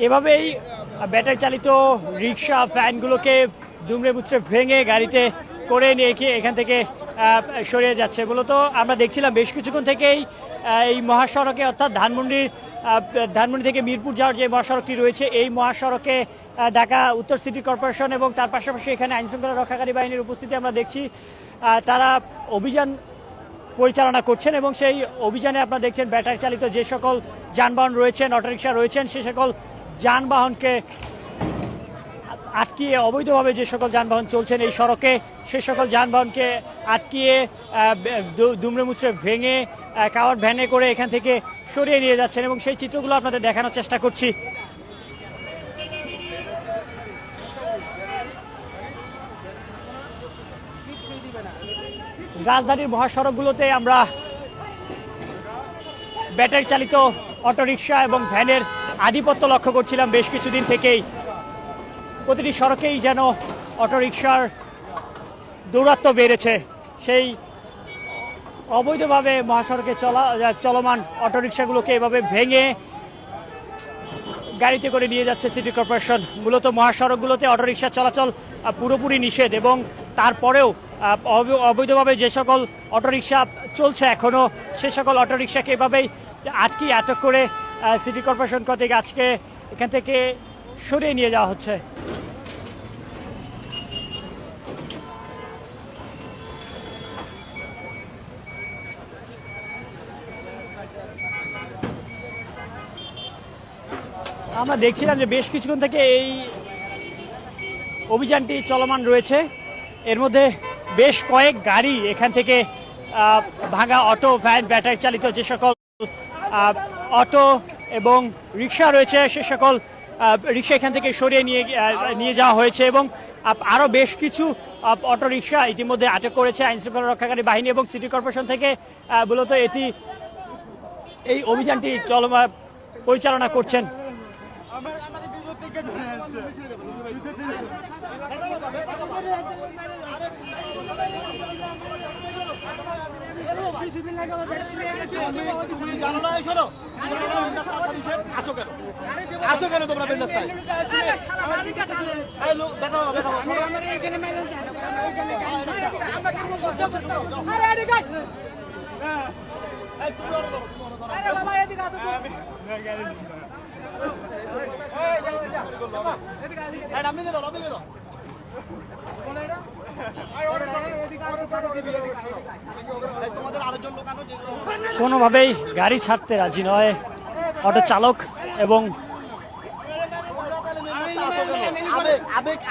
এভাবেই ব্যাটারি চালিত রিক্সা ভ্যানগুলোকে দুমড়ে মুচড়ে ভেঙে গাড়িতে করে নিয়ে গিয়ে এখান থেকে সরিয়ে যাচ্ছে। মূলত আমরা দেখছিলাম বেশ কিছুক্ষণ থেকেই এই মহাসড়কে অর্থাৎ ধানমন্ডি থেকে মিরপুর যাওয়ার যে মহাসড়কটি রয়েছে এই মহাসড়কে ঢাকা উত্তর সিটি কর্পোরেশন এবং তার পাশাপাশি এখানে আইনশৃঙ্খলা রক্ষাকারী বাহিনীর উপস্থিতি আমরা দেখছি। তারা অভিযান পরিচালনা করছেন এবং সেই অভিযানে আপনারা দেখছেন ব্যাটারি চালিত যে সকল যানবাহন রয়েছেন, অটোরিকশা রয়েছেন, সে সকল যানবাহনকে আটকিয়ে অবৈধভাবে যে সকল যানবাহন চলছেন এই সড়কে সে সকল যানবাহনকে আটকিয়ে দুমড়ে মুচড়ে ভেঙে কাভার্ড ভ্যানে করে এখান থেকে সরিয়ে নিয়ে যাচ্ছেন এবং সেই চিত্রগুলো আপনাদের দেখানোর চেষ্টা করছি। রাজধানীর মহাসড়কগুলোতে আমরা ব্যাটারি চালিত অটোরিকশা এবং ভ্যানের আধিপত্য লক্ষ্য করছিলাম বেশ কিছুদিন থেকেই। প্রতিটি সড়কেই যেন অটোরিকশার দৌরাত্ম্য বেড়েছে। সেই অবৈধভাবে মহাসড়কে চলমান অটোরিকশাগুলোকে এভাবে ভেঙে গাড়িতে করে নিয়ে যাচ্ছে সিটি কর্পোরেশন। মূলত মহাসড়কগুলোতে অটোরিকশা চলাচল পুরোপুরি নিষেধ এবং তারপরেও অবৈধভাবে যে সকল অটোরিকশা চলছে এখনও সে সকল অটোরিকশাকে এভাবেই আটক করে সিটি কর্পোরেশন কর্তৃক আজকে এখান থেকে সরিয়ে নিয়ে যাওয়া হচ্ছে। আমরা দেখছিলাম যে বেশ কিছুক্ষণ থেকে এই অভিযানটি চলমান রয়েছে। এর মধ্যে বেশ কয়েক গাড়ি এখান থেকে ভাঙা অটো, ভ্যান, ব্যাটারি চালিত যে সকল অটো এবং রিক্সা রয়েছে সে সকল রিক্সা এখান থেকে সরিয়ে নিয়ে যাওয়া হয়েছে এবং আরও বেশ কিছু অটো রিক্সা ইতিমধ্যে আটক করেছে আইনশৃঙ্খলা রক্ষাকারী বাহিনী এবং সিটি কর্পোরেশন থেকে। মূলত এই অভিযানটি পরিচালনা করছেন। তুমি জানো না এসো আসো কেন তোমরা বেন্দাস্তায় কোনোভাবেই গাড়ি ছাড়তে রাজি নয় অটো চালক এবং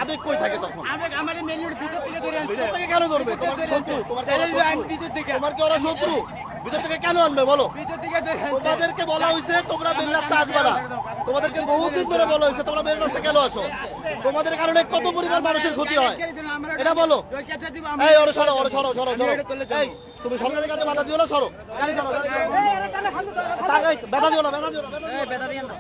আবেগ কই থাকে তখন? আবেগ আমার মেন রোড ভিতর থেকে ধরে আনছে। ভিতর থেকে কেন ধরবে? তোমার শত্রু, তোমার কি ওরা শত্রু? ভিতর থেকে কেন আনবে বলো? তোমাদেরকে বলা হয়েছে তোমরা মেন রাস্তা আসবে না। তোমাদেরকে বহুদিন ধরে বলা হয়েছে তোমরা মেন রাস্তা কেন আসো? তোমাদের কারণে কত পরিমাণ মানুষের ক্ষতি হয় এটা বলো। এই ওরে সরো, ওরে সরো, সরো, সরো। এই তুমি সরকারের কাছে বাধা দিও না, সরো। গাড়ি সরো, গাড়ি সরো। ব্যথা দিও না, ব্যথা দিও না, ব্যথা দিও না।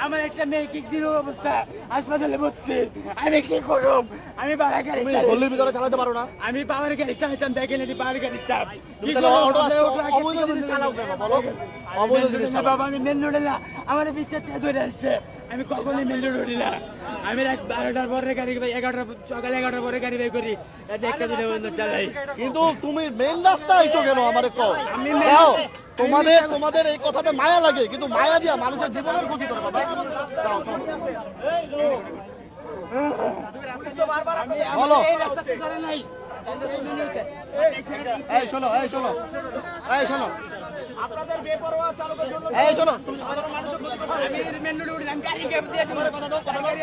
আমার একটা মেয়ে কি দিন অবস্থা হাসপাতালে ভর্তি, আমি কি করব? আমি বাড়া গাড়ি গলির ভিতরে চালাতে পারো না? আমি বাবার গাড়ি চালাতাম, দেখেন এটি বাবার গাড়ি চাপ। বাবা আমি মেন রোডে না, আমার বিচার ধরে আনছে। আমি কখনই মেন রোড উঠি না। আমি রাত 12টার পরে গাড়ি, 11টা সকালে 11টার পরে গাড়ি বের করি, একটা দিনে বন্ধ চালাই। কিন্তু তুমি মেন রাস্তা আইছো কেন আমারে কও? তোমাদের এই কথাটা মায়া লাগে, কিন্তু মায়া দিয়া মানুষের জীবনের ক্ষতি করে বাবা। বলো এই শোনো, এই শোনো, এই শোনো, আপনাদের বেপরোয়া চালকের জন্য এই শোনো, তুমি সাধারণ মানুষের ক্ষতি করবে। আমি মেন রোডে উঠি, আমি গাড়ি দিয়ে দিই, কথা দাও, কথা দাও।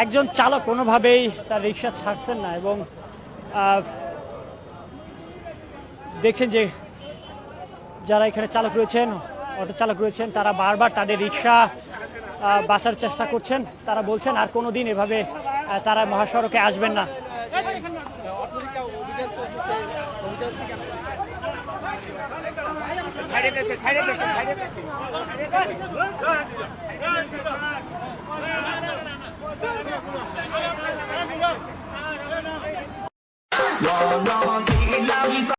একজন চালক কোনোভাবেই তার রিক্সা ছাড়ছেন না এবং দেখছেন যে যারা এখানে চালক রয়েছেন, অটো চালক রয়েছেন, তারা বারবার তাদের রিক্সা বাঁচার চেষ্টা করছেন। তারা বলছেন আর কোনোদিন এভাবে তারা মহাসড়কে আসবেন না। No, no,